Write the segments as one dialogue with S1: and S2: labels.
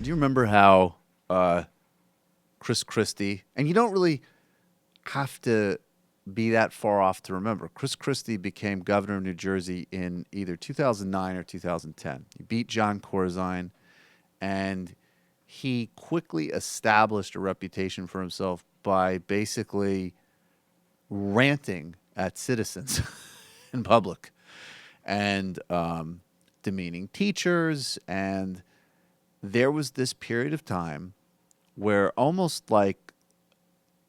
S1: Do you remember how Chris Christie, and you don't really have to be that far off to remember. Chris Christie became governor of New Jersey in either 2009 or 2010. He beat John Corzine, and he quickly established a reputation for himself by basically ranting at citizens in public and demeaning teachers. And there was this period of time where almost like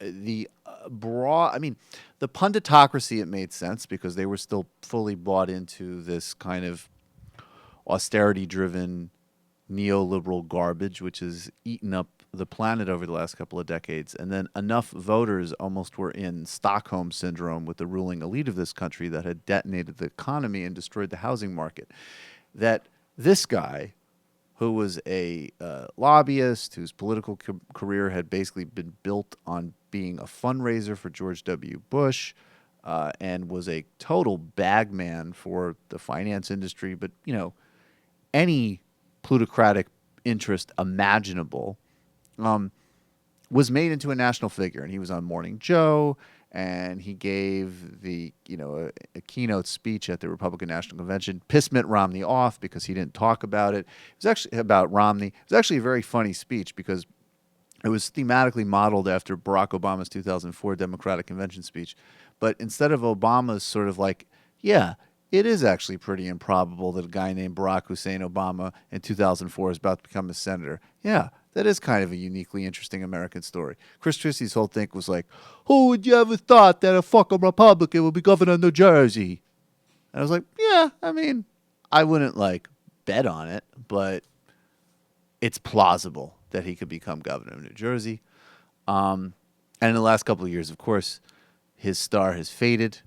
S1: the the punditocracy, it made sense because they were still fully bought into this kind of austerity-driven neoliberal garbage, which has eaten up the planet over the last couple of decades. And then enough voters almost were in Stockholm syndrome with the ruling elite of this country that had detonated the economy and destroyed the housing market, that this guy, who was a lobbyist, whose political career had basically been built on being a fundraiser for George W. Bush, and was a total bagman for the finance industry, but, you know, any plutocratic interest imaginable, was made into a national figure. And he was on Morning Joe, and he gave a keynote speech at the Republican National Convention, pissed Mitt Romney off because he didn't talk about it. It was actually about Romney. It was actually a very funny speech because it was thematically modeled after Barack Obama's 2004 Democratic Convention speech. But instead of Obama's sort of like, yeah, it is actually pretty improbable that a guy named Barack Hussein Obama in 2004 is about to become a senator. Yeah, that is kind of a uniquely interesting American story. Chris Christie's whole thing was like, who would you ever thought that a fucking Republican would be governor of New Jersey? And I was like, yeah, I mean, I wouldn't like bet on it, but it's plausible that he could become governor of New Jersey. And in the last couple of years, of course, his star has faded.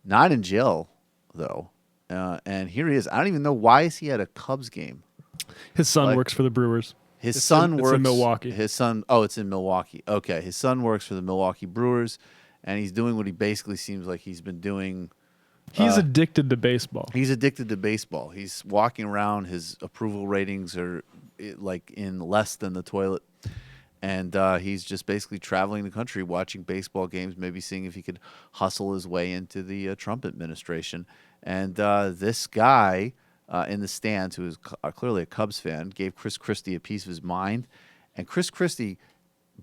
S1: Not in jail, though. And here he is. I don't even know, why is he at a Cubs game?
S2: His son works for the Brewers.
S1: His son works
S2: in Milwaukee.
S1: His son, oh, it's in Milwaukee. Okay, his son works for the Milwaukee Brewers, and he's doing what he basically seems like he's been doing.
S2: He's addicted to baseball.
S1: He's addicted to baseball. He's walking around. His approval ratings are like in less than the toilet. And he's just basically traveling the country, watching baseball games, maybe seeing if he could hustle his way into the Trump administration. And this guy in the stands, who is clearly a Cubs fan, gave Chris Christie a piece of his mind. And Chris Christie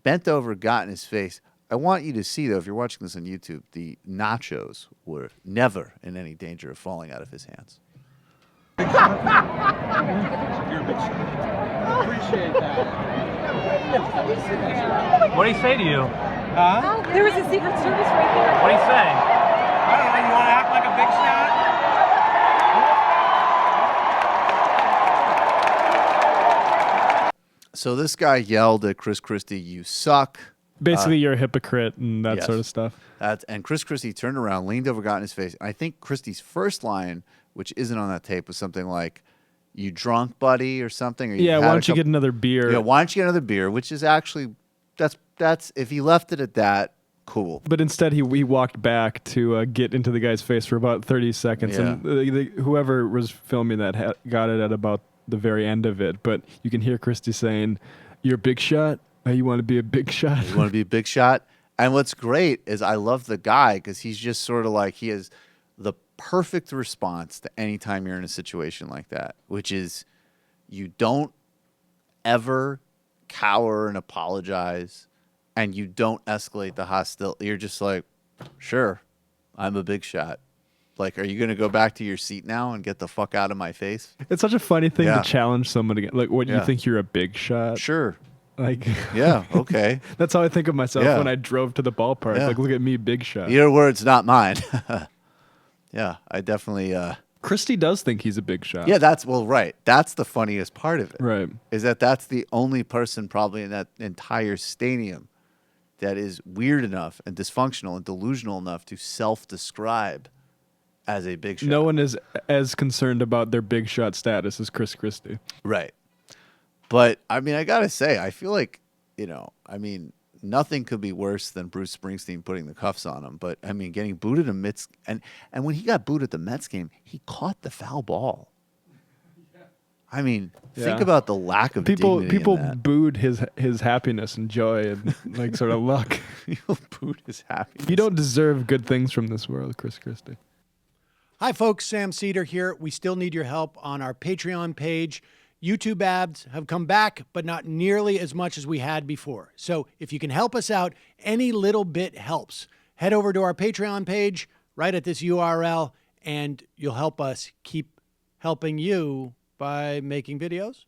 S1: bent over, got in his face. I want you to see, though, if you're watching this on YouTube, the nachos were never in any danger of falling out of his hands.
S3: You're a big shot. Appreciate that.
S4: What did he say to you?
S3: Huh?
S5: There was a Secret Service right there.
S4: What did he say?
S3: I don't know. You want to act like a big shot?
S1: So this guy yelled at Chris Christie, "You suck."
S2: Basically, you're a hypocrite and that
S1: yes.
S2: sort of stuff.
S1: And Chris Christie turned around, leaned over, got in his face. And I think Christie's first line, which isn't on that tape, was something like, "You drunk, buddy," or something. Or
S2: Yeah, why don't you get another beer?
S1: Yeah, why don't you get another beer? Which is actually, that's if he left it at that, cool.
S2: But instead, he walked back to get into the guy's face for about 30 seconds.
S1: Yeah.
S2: And whoever was filming that got it at about the very end of it. But you can hear Christie saying, "You're a big shot? You want to be a big shot?"
S1: You want to be a big shot? And what's great is I love the guy because he's just sort of like, he has the perfect response to any time you're in a situation like that, which is you don't ever cower and apologize, and you don't escalate the hostility. You're just like, sure, I'm a big shot. Like, are you going to go back to your seat now and get the fuck out of my face?
S2: It's such a funny thing
S1: Yeah.
S2: to challenge someone again. Like, what,
S1: Yeah.
S2: you think you're a big shot?
S1: Sure.
S2: Like,
S1: Yeah, okay.
S2: that's how I think of myself
S1: Yeah.
S2: when I drove to the ballpark.
S1: Yeah.
S2: Like, look at me, big shot.
S1: Your words, not mine. Yeah, I definitely...
S2: Christie does think he's a big shot.
S1: Yeah, right. That's the funniest part of it.
S2: Right.
S1: Is that's the only person probably in that entire stadium that is weird enough and dysfunctional and delusional enough to self-describe as a big shot.
S2: No one is as concerned about their big shot status as Chris Christie.
S1: Right. But, I mean, I got to say, I feel like, nothing could be worse than Bruce Springsteen putting the cuffs on him. But, I mean, getting booed at a Mets... And when he got booed at the Mets game, he caught the foul ball. I mean, think
S2: Yeah.
S1: about the lack of
S2: People
S1: dignity
S2: people
S1: in that.
S2: booed his happiness and joy and like sort of luck.
S1: People booed his happiness.
S2: You don't deserve good things from this world, Chris Christie.
S4: Hi, folks. Sam Seder here. We still need your help on our Patreon page. YouTube ads have come back, but not nearly as much as we had before. So if you can help us out, any little bit helps. Head over to our Patreon page right at this URL, and you'll help us keep helping you by making videos